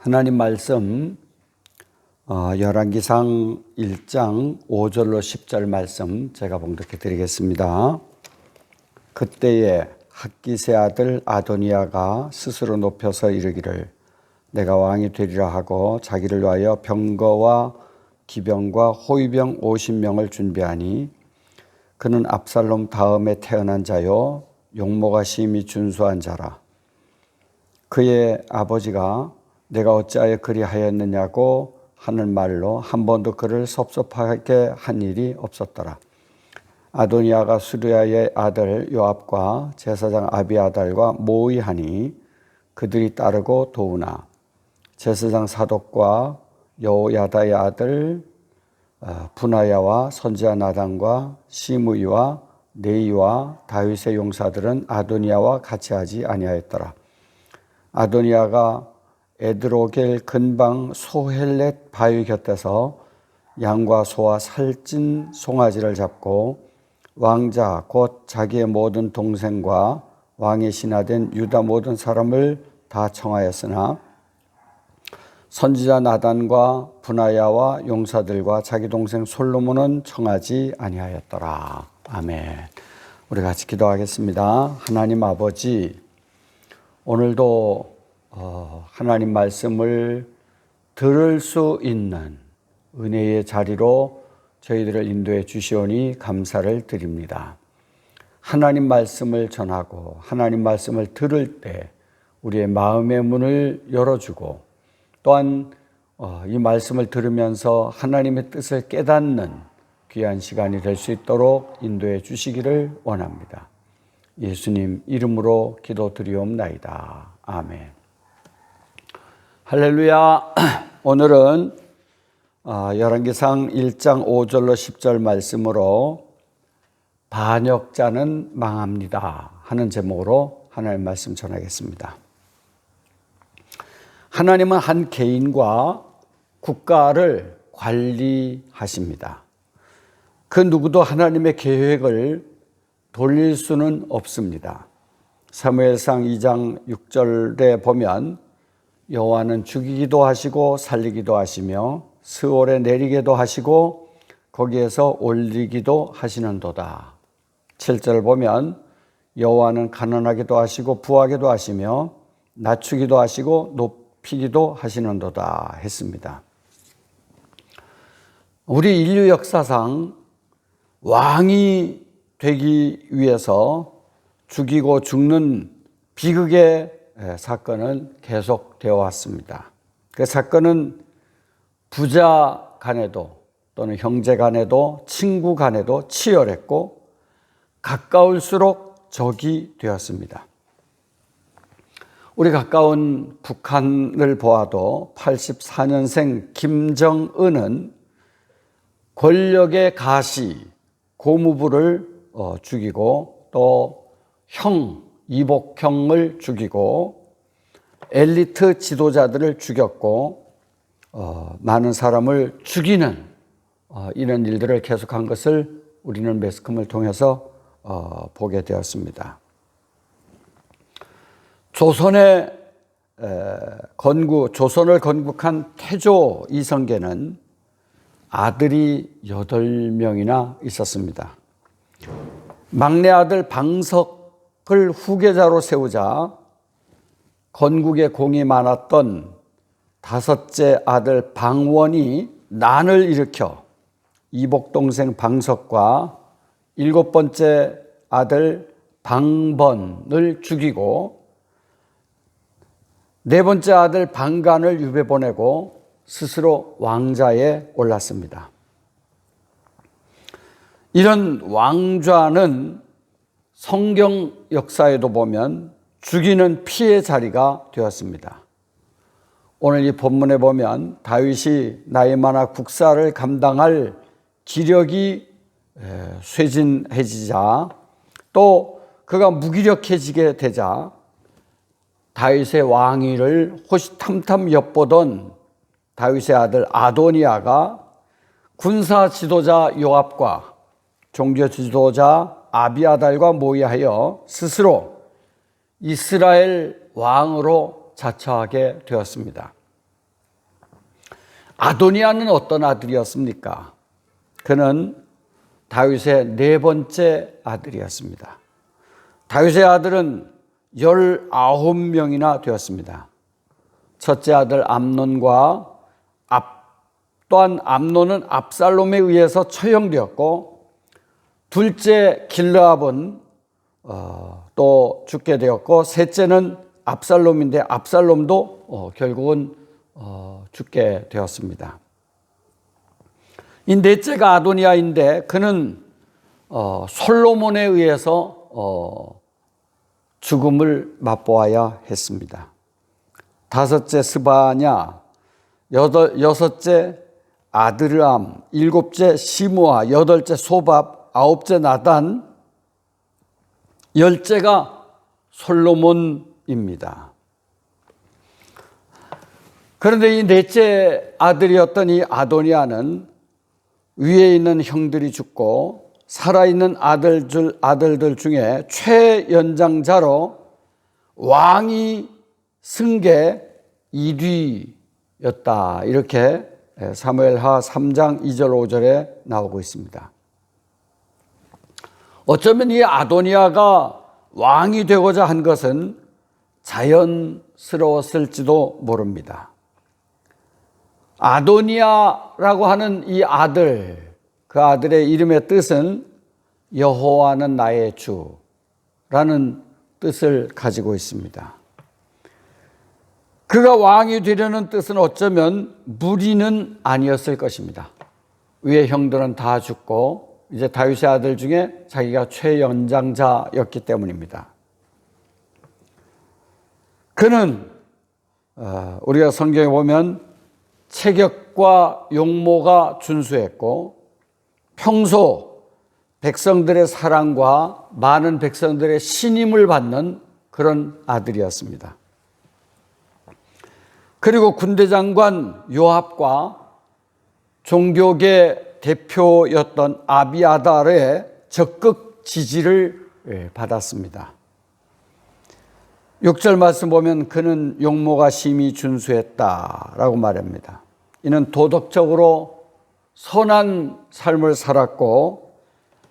하나님 말씀 열왕기상 1장 5절로 10절 말씀 제가 봉독해 드리겠습니다. 그때에 학기세 아들 아도니아가 스스로 높여서 이르기를 내가 왕이 되리라 하고 자기를 위하여 병거와 기병과 호위병 50명을 준비하니 그는 압살롬 다음에 태어난 자요 용모가 심히 준수한 자라. 그의 아버지가 내가 어찌하여 그리하였느냐고 하는 말로 한 번도 그를 섭섭하게 한 일이 없었더라. 아도니아가 수르야의 아들 요압과 제사장 아비아달과 모의하니 그들이 따르고 도우나 제사장 사독과 여호야다의 아들 분하야와 선지자 나단과 시므이와 네이와 다윗의 용사들은 아도니아와 같이 하지 아니하였더라. 아도니아가 에드로겔 근방 소헬렛 바위 곁에서 양과 소와 살찐 송아지를 잡고 왕자 곧 자기의 모든 동생과 왕의 신하된 유다 모든 사람을 다 청하였으나 선지자 나단과 분하야와 용사들과 자기 동생 솔로몬은 청하지 아니하였더라. 아멘. 우리 같이 기도하겠습니다. 하나님 아버지, 오늘도 하나님 말씀을 들을 수 있는 은혜의 자리로 저희들을 인도해 주시오니 감사를 드립니다. 하나님 말씀을 전하고 하나님 말씀을 들을 때 우리의 마음의 문을 열어주고 또한 이 말씀을 들으면서 하나님의 뜻을 깨닫는 귀한 시간이 될 수 있도록 인도해 주시기를 원합니다. 예수님 이름으로 기도드리옵나이다. 아멘. 할렐루야. 오늘은 열왕기상 1장 5절로 10절 말씀으로 반역자는 망합니다 하는 제목으로 하나님 말씀 전하겠습니다. 하나님은 한 개인과 국가를 관리하십니다. 그 누구도 하나님의 계획을 돌릴 수는 없습니다. 사무엘상 2장 6절에 보면 여호와는 죽이기도 하시고 살리기도 하시며 스올에 내리게도 하시고 거기에서 올리기도 하시는도다. 7절 보면 여호와는 가난하게도 하시고 부하게도 하시며 낮추기도 하시고 높이기도 하시는도다 했습니다. 우리 인류 역사상 왕이 되기 위해서 죽이고 죽는 비극의 사건은 계속되어 왔습니다. 그 사건은 부자 간에도 또는 형제 간에도 친구 간에도 치열했고 가까울수록 적이 되었습니다. 우리 가까운 북한을 보아도 84년생 김정은은 권력의 가시, 고무부를 죽이고 또 이복형을 죽이고 엘리트 지도자들을 죽였고 많은 사람을 죽이는 이런 일들을 계속한 것을 우리는 매스컴을 통해서 보게 되었습니다. 조선을 건국한 태조 이성계는 아들이 8명이나 있었습니다. 막내 아들 방석을 후계자로 세우자 건국에 공이 많았던 5째 아들 방원이 난을 일으켜 이복동생 방석과 7번째 아들 방번을 죽이고 4번째 아들 방간을 유배 보내고 스스로 왕좌에 올랐습니다. 이런 왕좌는 성경 역사에도 보면 죽이는 피의 자리가 되었습니다. 오늘 이 본문에 보면 다윗이 나이 많아 국사를 감당할 기력이 쇠진해지자 또 그가 무기력해지게 되자 다윗의 왕위를 호시탐탐 엿보던 다윗의 아들 아도니아가 군사 지도자 요압과 종교 지도자 아비아달과 모의하여 스스로 이스라엘 왕으로 자처하게 되었습니다. 아도니아는 어떤 아들이었습니까? 그는 다윗의 네 번째 아들이었습니다. 다윗의 아들은 19명이나 되었습니다. 첫째 아들 암논과 또한 암논은 압살롬에 의해서 처형되었고, 둘째 길르압은 또 죽게 되었고, 셋째는 압살롬인데 압살롬도 결국은 죽게 되었습니다. 이 넷째가 아도니아인데 그는 솔로몬에 의해서 죽음을 맛보아야 했습니다. 다섯째 스바냐, 여섯째 아드르암, 일곱째 시므아, 여덟째 소밥, 아홉째 나단, 열째가 솔로몬입니다. 그런데 이 넷째 아들이었던 이 아도니아는 위에 있는 형들이 죽고 살아있는 아들들 중에 최연장자로 왕이 승계 1위였다. 이렇게 사무엘하 3장 2절 5절에 나오고 있습니다. 어쩌면 이 아도니아가 왕이 되고자 한 것은 자연스러웠을지도 모릅니다. 아도니아라고 하는 이 아들, 그 아들의 이름의 뜻은 여호와는 나의 주라는 뜻을 가지고 있습니다. 그가 왕이 되려는 뜻은 어쩌면 무리는 아니었을 것입니다. 위에 형들은 다 죽고 이제 다윗의 아들 중에 자기가 최연장자였기 때문입니다. 그는 우리가 성경에 보면 체격과 용모가 준수했고 평소 백성들의 사랑과 많은 백성들의 신임을 받는 그런 아들이었습니다. 그리고 군대 장관 요압과 종교계 대표였던 아비아달의 적극 지지를 받았습니다. 6절 말씀 보면 그는 용모가 심히 준수했다라고 말합니다. 이는 도덕적으로 선한 삶을 살았고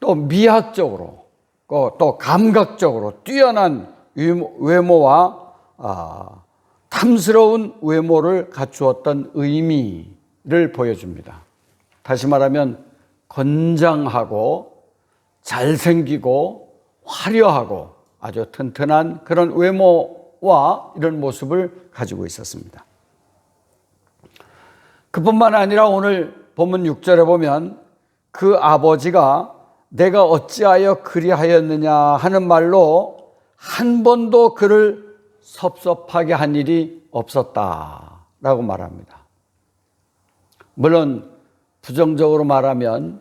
또 미학적으로 또 감각적으로 뛰어난 외모와 탐스러운 외모를 갖추었던 의미를 보여줍니다. 다시 말하면 건장하고 잘생기고 화려하고 아주 튼튼한 그런 외모와 이런 모습을 가지고 있었습니다. 그뿐만 아니라 오늘 본문 6절에 보면 그 아버지가 내가 어찌하여 그리하였느냐 하는 말로 한 번도 그를 섭섭하게 한 일이 없었다라고 말합니다. 물론 부정적으로 말하면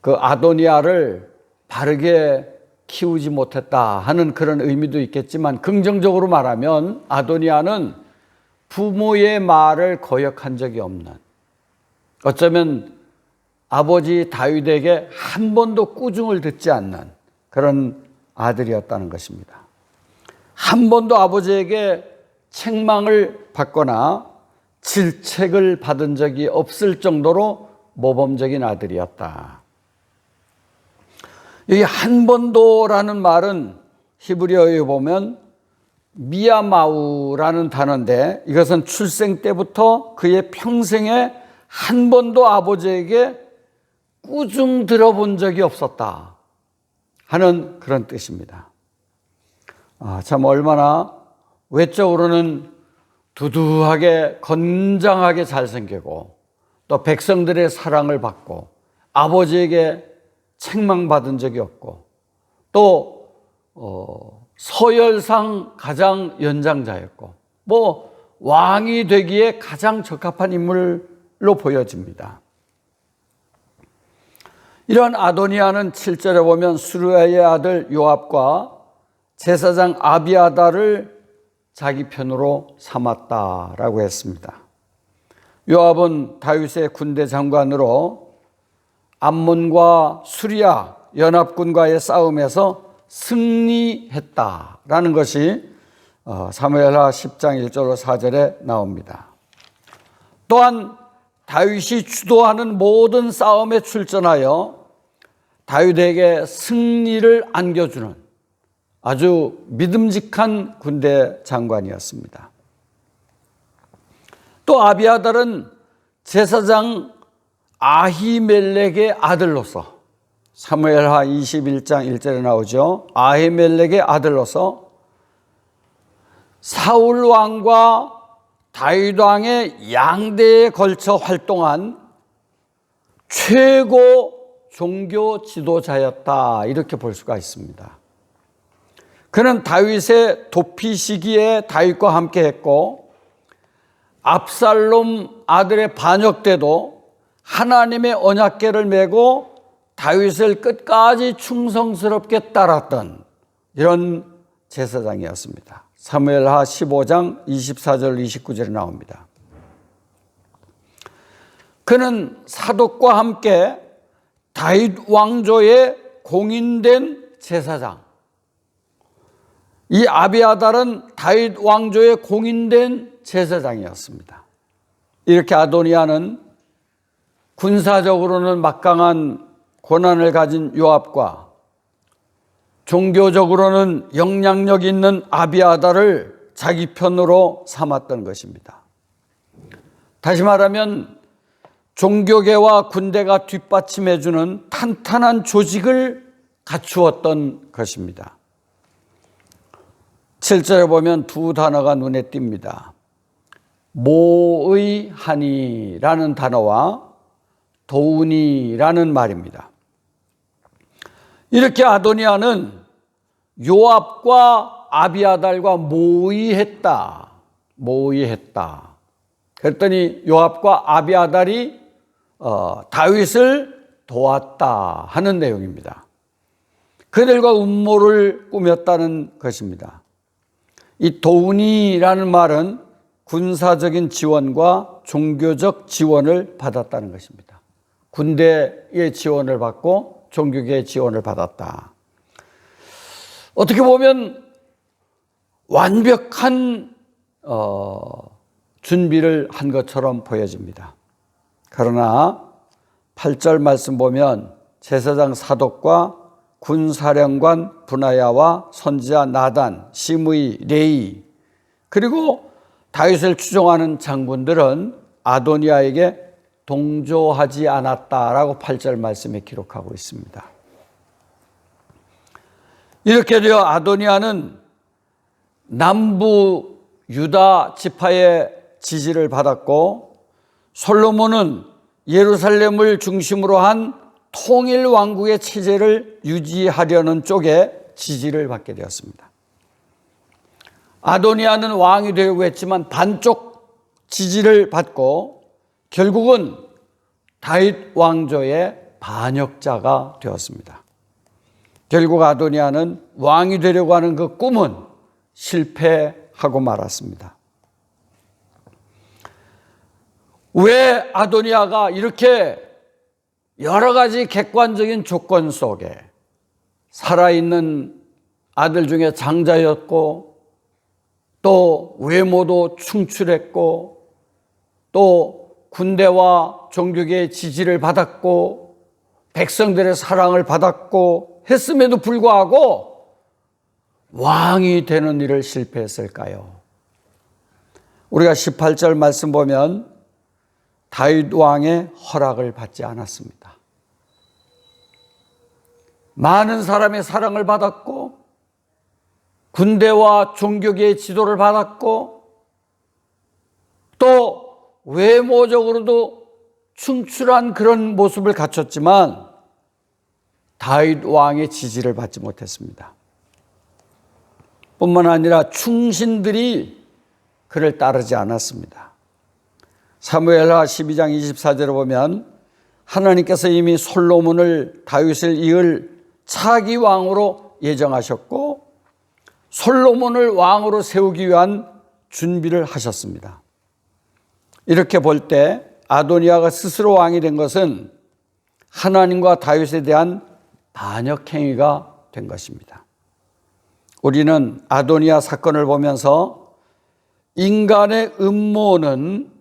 그 아도니아를 바르게 키우지 못했다 하는 그런 의미도 있겠지만 긍정적으로 말하면 아도니아는 부모의 말을 거역한 적이 없는, 어쩌면 아버지 다윗에게 한 번도 꾸중을 듣지 않는 그런 아들이었다는 것입니다. 한 번도 아버지에게 책망을 받거나 질책을 받은 적이 없을 정도로 모범적인 아들이었다. 여기 한 번도라는 말은 히브리어에 보면 미야마우라는 단어인데 이것은 출생 때부터 그의 평생에 한 번도 아버지에게 꾸중 들어본 적이 없었다 하는 그런 뜻입니다. 참 얼마나 외적으로는 두두하게 건장하게 잘생기고 또 백성들의 사랑을 받고 아버지에게 책망받은 적이 없고 또 서열상 가장 연장자였고 왕이 되기에 가장 적합한 인물로 보여집니다. 이런 아도니아는 7절에 보면 수르야의 아들 요압과 제사장 아비아달을 자기 편으로 삼았다라고 했습니다. 요압은 다윗의 군대 장관으로 암몬과 수리아 연합군과의 싸움에서 승리했다라는 것이 사무엘하 10장 1절로 4절에 나옵니다. 또한 다윗이 주도하는 모든 싸움에 출전하여 다윗에게 승리를 안겨주는 아주 믿음직한 군대 장관이었습니다. 또 아비아달은 제사장 아히멜렉의 아들로서, 사무엘하 21장 1절에 나오죠. 아히멜렉의 아들로서 사울 왕과 다윗 왕의 양대에 걸쳐 활동한 최고 종교 지도자였다, 이렇게 볼 수가 있습니다. 그는 다윗의 도피 시기에 다윗과 함께 했고, 압살롬 아들의 반역 때도 하나님의 언약궤를 메고 다윗을 끝까지 충성스럽게 따랐던 이런 제사장이었습니다. 사무엘하 15장 24절 29절에 나옵니다. 그는 사독과 함께 다윗 왕조의 공인된 제사장, 이 아비아달은 다윗 왕조의 공인된 제사장이었습니다. 이렇게 아도니아는 군사적으로는 막강한 권한을 가진 요압과 종교적으로는 영향력 있는 아비아달을 자기 편으로 삼았던 것입니다. 다시 말하면 종교계와 군대가 뒷받침해주는 탄탄한 조직을 갖추었던 것입니다. 7절에 보면 두 단어가 눈에 띕니다. 모의하니라는 단어와 도우니라는 말입니다. 이렇게 아도니아는 요압과 아비아달과 모의했다. 그랬더니 요압과 아비아달이 다윗을 도왔다 하는 내용입니다. 그들과 음모를 꾸몄다는 것입니다. 이 도우니라는 말은 군사적인 지원과 종교적 지원을 받았다는 것입니다. 군대의 지원을 받고 종교계의 지원을 받았다. 어떻게 보면 완벽한 준비를 한 것처럼 보여집니다. 그러나 8절 말씀 보면 제사장 사독과 군사령관 분하야와 선지자 나단, 시므이, 레이, 그리고 다윗을 추종하는 장군들은 아도니아에게 동조하지 않았다라고 8절 말씀에 기록하고 있습니다. 이렇게 되어 아도니아는 남부 유다 지파의 지지를 받았고, 솔로몬은 예루살렘을 중심으로 한 통일 왕국의 체제를 유지하려는 쪽에 지지를 받게 되었습니다. 아도니아는 왕이 되려고 했지만 반쪽 지지를 받고 결국은 다윗 왕조의 반역자가 되었습니다. 결국 아도니아는 왕이 되려고 하는 그 꿈은 실패하고 말았습니다. 왜 아도니아가 이렇게 여러 가지 객관적인 조건 속에 살아있는 아들 중에 장자였고, 또 외모도 충출했고, 또 군대와 종교계의 지지를 받았고, 백성들의 사랑을 받았고 했음에도 불구하고 왕이 되는 일을 실패했을까요? 우리가 18절 말씀 보면 다윗 왕의 허락을 받지 않았습니다. 많은 사람의 사랑을 받았고, 군대와 종교계의 지도를 받았고, 또 외모적으로도 충출한 그런 모습을 갖췄지만 다윗 왕의 지지를 받지 못했습니다. 뿐만 아니라 충신들이 그를 따르지 않았습니다. 사무엘하 12장 24절에 보면 하나님께서 이미 솔로몬을 다윗을 이을 차기 왕으로 예정하셨고, 솔로몬을 왕으로 세우기 위한 준비를 하셨습니다. 이렇게 볼 때 아도니아가 스스로 왕이 된 것은 하나님과 다윗에 대한 반역 행위가 된 것입니다. 우리는 아도니아 사건을 보면서 인간의 음모는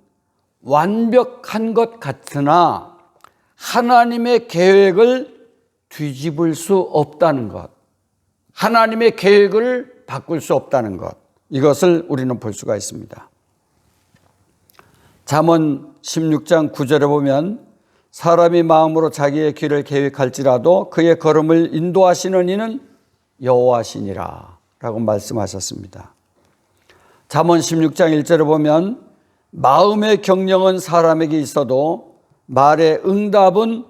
완벽한 것 같으나 하나님의 계획을 뒤집을 수 없다는 것, 하나님의 계획을 바꿀 수 없다는 것, 이것을 우리는 볼 수가 있습니다. 잠언 16장 9절에 보면 사람이 마음으로 자기의 길을 계획할지라도 그의 걸음을 인도하시는 이는 여호와시니라 라고 말씀하셨습니다. 잠언 16장 1절에 보면 마음의 경영은 사람에게 있어도 말의 응답은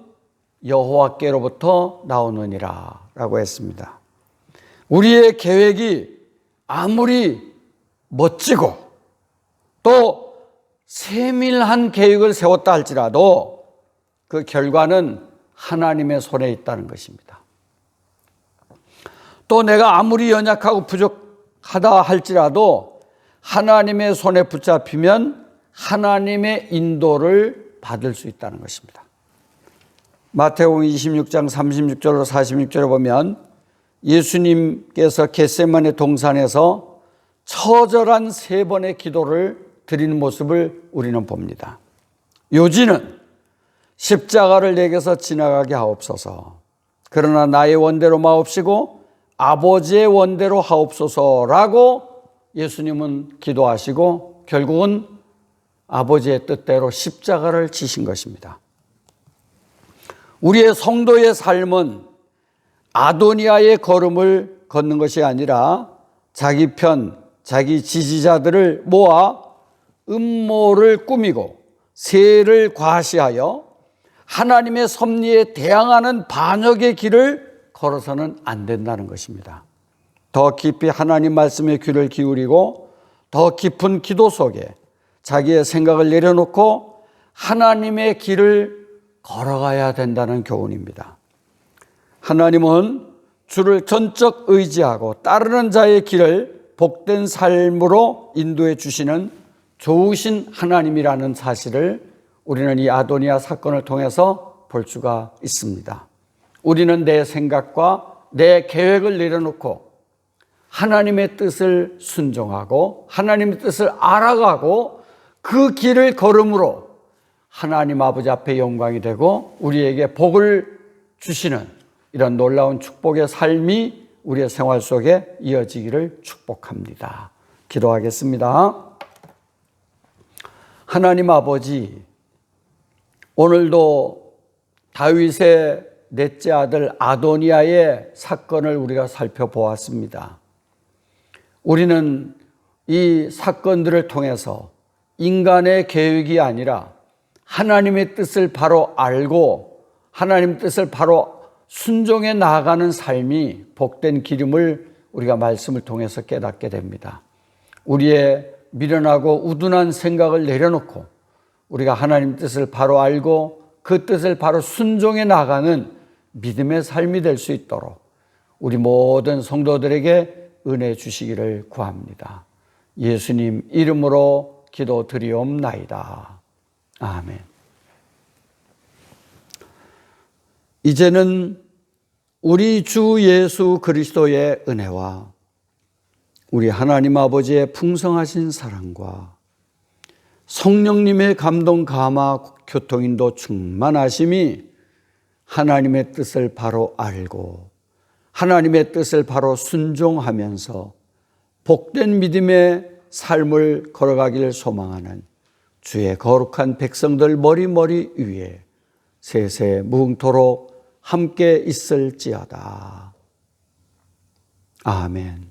여호와께로부터 나오느니라 라고 했습니다. 우리의 계획이 아무리 멋지고 또 세밀한 계획을 세웠다 할지라도 그 결과는 하나님의 손에 있다는 것입니다. 또 내가 아무리 연약하고 부족하다 할지라도 하나님의 손에 붙잡히면 하나님의 인도를 받을 수 있다는 것입니다. 마태복음 26장 36절로 46절에 보면 예수님께서 겟세마네 동산에서 처절한 3번의 기도를 드리는 모습을 우리는 봅니다. 요지는 십자가를 내게서 지나가게 하옵소서. 그러나 나의 원대로 마옵시고 아버지의 원대로 하옵소서라고 예수님은 기도하시고 결국은 아버지의 뜻대로 십자가를 지신 것입니다. 우리의 성도의 삶은 아도니아의 걸음을 걷는 것이 아니라 자기 편, 자기 지지자들을 모아 음모를 꾸미고 세를 과시하여 하나님의 섭리에 대항하는 반역의 길을 걸어서는 안 된다는 것입니다. 더 깊이 하나님 말씀에 귀를 기울이고 더 깊은 기도 속에 자기의 생각을 내려놓고 하나님의 길을 걸어가야 된다는 교훈입니다. 하나님은 주를 전적 의지하고 따르는 자의 길을 복된 삶으로 인도해 주시는 좋으신 하나님이라는 사실을 우리는 이 아도니아 사건을 통해서 볼 수가 있습니다. 우리는 내 생각과 내 계획을 내려놓고 하나님의 뜻을 순종하고 하나님의 뜻을 알아가고 그 길을 걸음으로 하나님 아버지 앞에 영광이 되고 우리에게 복을 주시는 이런 놀라운 축복의 삶이 우리의 생활 속에 이어지기를 축복합니다. 기도하겠습니다. 하나님 아버지, 오늘도 다윗의 넷째 아들 아도니아의 사건을 우리가 살펴보았습니다. 우리는 이 사건들을 통해서 인간의 계획이 아니라 하나님의 뜻을 바로 알고 하나님의 뜻을 바로 순종해 나아가는 삶이 복된 기름을 우리가 말씀을 통해서 깨닫게 됩니다. 우리의 미련하고 우둔한 생각을 내려놓고 우리가 하나님 뜻을 바로 알고 그 뜻을 바로 순종해 나가는 믿음의 삶이 될 수 있도록 우리 모든 성도들에게 은혜 주시기를 구합니다. 예수님 이름으로 기도드리옵나이다. 아멘. 이제는 우리 주 예수 그리스도의 은혜와 우리 하나님 아버지의 풍성하신 사랑과 성령님의 감동 감화 교통인도 충만하심이 하나님의 뜻을 바로 알고 하나님의 뜻을 바로 순종하면서 복된 믿음의 삶을 걸어가기를 소망하는 주의 거룩한 백성들 머리머리 위에 세세 무궁토록 함께 있을지어다. 아멘.